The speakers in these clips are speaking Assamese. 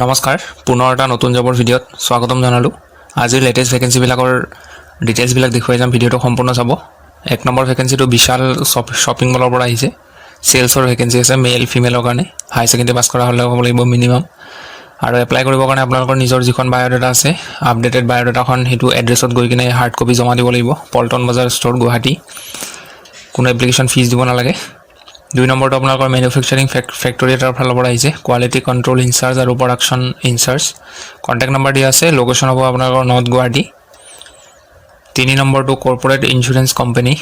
নমস্কাৰ পুনৰ এটা নতুন জবৰ ভিডিঅ'ত স্বাগতম জনালোঁ। আজিৰ লেটেষ্ট ভেকেঞ্চিবিলাকৰ ডিটেইলছবিলাক দেখুৱাই যাম, ভিডিঅ'টো সম্পূৰ্ণ চাব। এক নম্বৰ ভেকেঞ্চিটো বিশাল শ্বপিং মলৰ পৰা আহিছে। চেলছৰ ভেকেঞ্চি আছে, মেল ফিমেলৰ কাৰণে। হাই ছেকেণ্ডেৰী পাছ কৰা হ'লে হ'ব লাগিব মিনিমাম। আৰু এপ্লাই কৰিবৰ কাৰণে আপোনালোকৰ নিজৰ যিখন বায়'ডাটা আছে, আপডেটেড বায়'ডাটাখন সেইটো এড্ৰেছত গৈ কিনে হাৰ্ড কপি জমা দিব লাগিব, পল্টন বজাৰ ষ্ট'ৰ গুৱাহাটী। কোনো এপ্লিকেশ্যন ফিজ দিব নালাগে। 2 নম্বৰটো আপোনালোকৰ মেনুফেকচাৰিং ফেক্টৰী এটাৰ ফালৰ পৰা আহিছে, কোৱালিটি কণ্ট্ৰল ইনচাৰ্জ আৰু প্ৰডাকশ্যন ইনচাৰ্জ। কণ্টেক্ট নম্বৰ দিয়া আছে, লোকেশ্যন হ'ব আপোনালোকৰ নৰ্থ গুৱাহাটী। 3 নম্বৰটো corporate insurance company,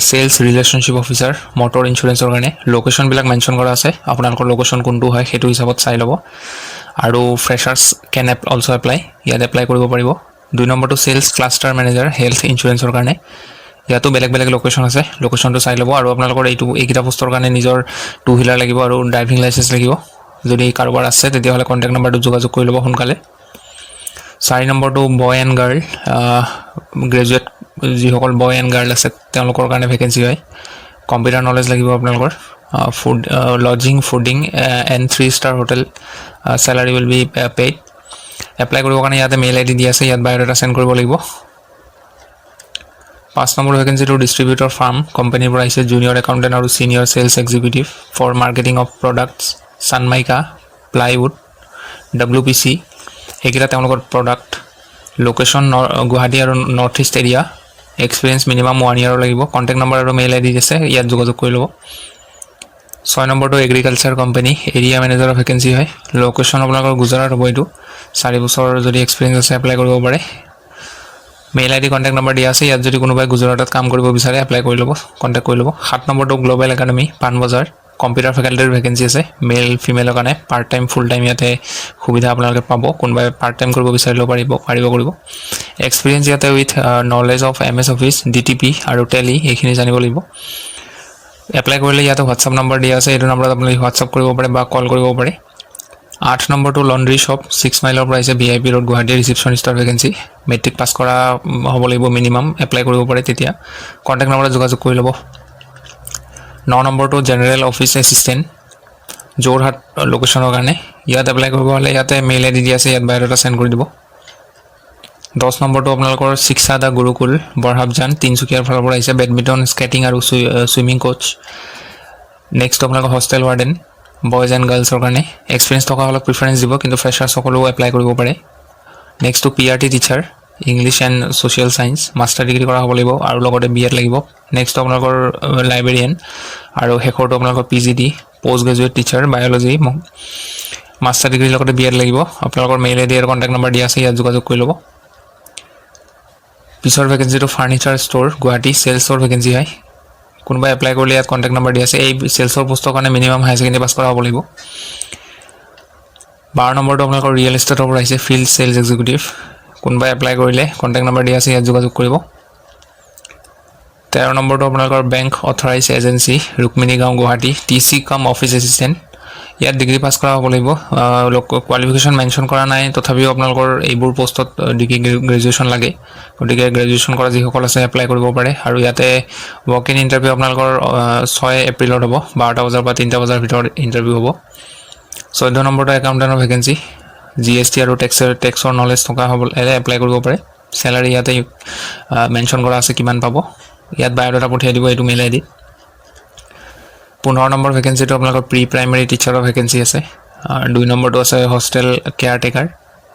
sales relationship officer, motor ইঞ্চুৰেঞ্চৰ কাৰণে। লোকেশ্যনবিলাক মেনশ্যন কৰা আছে, আপোনালোকৰ লোকেশ্যন কোনটো হয় সেইটো হিচাপত চাই ল'ব। আৰু ফ্ৰেছাৰ্ছ কেন অলছ' এপ্লাই, ইয়াত এপ্লাই কৰিব পাৰিব। 2 নম্বৰটো চেলছ ক্লাষ্টাৰ মেনেজাৰ, হেল্থ ইঞ্চুৰেঞ্চৰ কাৰণে। ইয়াতো বেলেগ বেলেগ লোকেশ্যন আছে, লোকেশ্যনটো চাই ল'ব। আৰু আপোনালোকৰ এইকেইটা পোষ্টৰ কাৰণে নিজৰ 2 হুইলাৰ লাগিব আৰু ড্ৰাইভিং লাইচেঞ্চ লাগিব। যদি কাৰোবাৰ আছে তেতিয়াহ'লে কণ্টেক্ট নম্বৰটোত যোগাযোগ কৰি ল'ব সোনকালে। 4 নম্বৰটো বয় এণ্ড গাৰ্ল, গ্ৰেজুৱেট যিসকল বয় এণ্ড গাৰ্ল আছে তেওঁলোকৰ কাৰণে ভেকেঞ্চি হয়। কম্পিউটাৰ নলেজ লাগিব আপোনালোকৰ। Lodging fooding and 3 star hotel, salary will be paid. Apply কৰিবৰ কাৰণে ইয়াতে মেইল ID দিয়া আছে, ইয়াত বায়'ডাটা চেণ্ড কৰিব লাগিব। 5 নম্বৰ ভেকেঞ্চিটো ডিষ্ট্ৰিবিউটৰ ফাৰ্ম কোম্পানীৰ পৰা আহিছে, জুনিয়ৰ একাউণ্টেণ্ট আৰু senior sales executive for marketing of products, Sunmica, plywood, WPC। সেইকেইটা তেওঁলোকৰ প্ৰডাক্ট। লোকেশ্যন গুৱাহাটী আৰু north east area. Experience minimum 1 year লাগিব। কণ্টেক্ট নম্বৰ আৰু মেইল ID দিছে, ইয়াত যোগাযোগ কৰি ল'ব। 6 নম্বৰটো এগ্ৰিকালচাৰ কোম্পানী, এৰিয়া মেনেজাৰৰ ভেকেঞ্চি হয়। লোকেশ্যন আপোনালোকৰ গুজৰাট হ'ব। এইটো 4 বছৰ যদি এক্সপিৰিয়েঞ্চ আছে এপ্লাই কৰিব পাৰে। মেইল ID কণ্টেক্ট নম্বৰ দিয়া আছে, ইয়াত যদি কোনোবাই গুজৰাটত কাম কৰিব বিচাৰে এপ্লাই কৰি ল'ব, কণ্টেক্ট কৰি ল'ব। 7 নম্বৰটো গ্ল'বেল একাডেমী, পাণবজাৰ, কম্পিউটাৰ ফেকাল্টিৰ ভেকেঞ্চি আছে, মেল ফিমেলৰ কাৰণে। পাৰ্ট টাইম ফুল টাইম ইয়াতে সুবিধা আপোনালোকে পাব, কোনোবাই পাৰ্ট টাইম কৰিব বিচাৰিলেও পাৰিব কৰিব। এক্সপিৰিয়েঞ্চ ইয়াতে with knowledge of MS office, DTP আৰু টেলি এইখিনি জানিব লাগিব। এপ্লাই কৰিলে ইয়াতে হোৱাটছআপ নম্বৰ দিয়া আছে, এইটো নম্বৰত আপুনি হোৱাটছআপ কৰিব পাৰে বা কল কৰিব পাৰে। 8 নম্বৰটো লণ্ড্ৰি শ্বপ, 6 মাইলৰ পৰা আহিছে, VIP ৰোড গুৱাহাটী, ৰিচিপশ্যনিষ্টৰ ভেকেঞ্চি। মেট্ৰিক পাছ কৰা হ'ব লাগিব মিনিমাম, এপ্লাই কৰিব পাৰে তেতিয়া। কণ্টেক্ট নম্বৰত যোগাযোগ কৰি ল'ব। 9 নম্বৰটো জেনেৰেল অফিচ এছিষ্টেণ্ট, যোৰহাট লোকেশ্যনৰ কাৰণে। ইয়াত এপ্লাই কৰিব হ'লে ইয়াতে মেইল ID দিয়া আছে, ইয়াত বায়'ডাটা চেণ্ড কৰি দিব। 10 নম্বৰটো আপোনালোকৰ শিক্ষা দা গুৰুকুল, বৰহাবজান, তিনিচুকীয়াৰ ফালৰ পৰা আহিছে, বেডমিণ্টন, স্কেটিং আৰু ছুইমিং কোচ। নেক্সট আপোনালোকৰ হোষ্টেল ৱাৰ্ডেন, বয়জ এণ্ড গাৰ্লছৰ কাৰণে। এক্সপিৰিয়েঞ্চ থকা হ'লে প্ৰিফাৰেঞ্চ দিব, কিন্তু ফ্ৰেছাৰ্ছসকলেও এপ্লাই কৰিব পাৰে। নেক্সটটো PRT teacher, English and social science, master degree কৰা হ'ব লাগিব আৰু লগতে BEd লাগিব। নেক্সট আপোনালোকৰ লাইব্ৰেৰিয়ান আৰু শেষৰটো আপোনালোকৰ PGD, post graduate teacher biology, master ডিগ্ৰীৰ লগতে BEd লাগিব। আপোনালোকৰ মেইল ID আৰু কণ্টেক্ট নম্বৰ দিয়া আছে, ইয়াত যোগাযোগ কৰি ল'ব। পিছৰ ভেকেঞ্চিটো ফাৰ্নিচাৰ ষ্ট'ৰ গুৱাহাটী, চেলছৰ ভেকেঞ্চি হয়। কোনোবাই এপ্লাই কৰিলে ইয়াত কণ্টেক্ট নম্বৰ দিয়া আছে। এই চেলছৰ পোষ্টৰ কাৰণে মিনিমাম হাই ছেকেণ্ডেৰী পাছ কৰা হ'ব লাগিব। 12 নম্বৰটো আপোনালোকৰ ৰিয়েল এষ্টেটৰ পৰা আহিছে, ফিল্ড চেলছ এক্সিকিউটিভ। কোনোবাই এপ্লাই কৰিলে কণ্টেক্ট নম্বৰ দিয়া আছে, ইয়াত যোগাযোগ কৰিব। 13 নম্বৰটো আপোনালোকৰ বেংক অথৰাইজ এজেঞ্চি, ৰুক্মিণী গাঁও গুৱাহাটী, TC কাম অফিচ এছিষ্টেণ্ট। ইয়াত ডিগ্ৰী পাছ কৰা হ'ব লাগিব, কোৱালিফিকেশ্যন মেনশ্যন কৰা নাই, তথাপিও আপোনালোকৰ এইবোৰ পোষ্টত ডিগ্ৰী গ্ৰেজুৱেশ্যন লাগে। গতিকে গ্ৰেজুৱেশ্যন কৰা যিসকল আছে এপ্লাই কৰিব পাৰে। আৰু ইয়াতে ৱক ইন ইণ্টাৰভিউ আপোনালোকৰ 6 এপ্ৰিলত হ'ব, 12টা বজাৰ পৰা 3টা বজাৰ ভিতৰত ইণ্টাৰভিউ হ'ব। 14 নম্বৰটো একাউণ্টেণ্টৰ ভেকেঞ্চি, GST আৰু টেক্সৰ নলেজ থকা হ'লে এপ্লাই কৰিব পাৰে। চেলাৰী ইয়াতে মেনশ্যন কৰা আছে কিমান পাব, ইয়াত বায়'ডাটা পঠিয়াই দিব এইটো মেইল ID। 15 নম্বৰ ভেকেঞ্চিটো আপোনালোকৰ প্ৰি প্ৰাইমেৰী টিচাৰৰ ভেকেঞ্চি আছে। 2 নম্বৰটো আছে হোষ্টেল কেয়াৰটেকাৰ,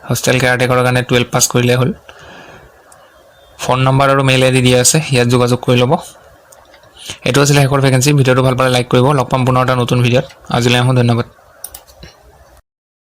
হোষ্টেল কেয়াৰটেকাৰৰ কাৰণে 12 পাছ কৰিলে হ'ল। ফোন নম্বৰ আৰু মেইল ID দিয়া আছে, ইয়াত যোগাযোগ কৰি ল'ব। এইটো আছিলে শেষৰ ভেকেঞ্চি। ভিডিঅ'টো ভাল পালে লাইক কৰিব। লগ পাম পুনৰ এটা নতুন ভিডিঅ'ত। আজিলৈ আহোঁ, ধন্যবাদ।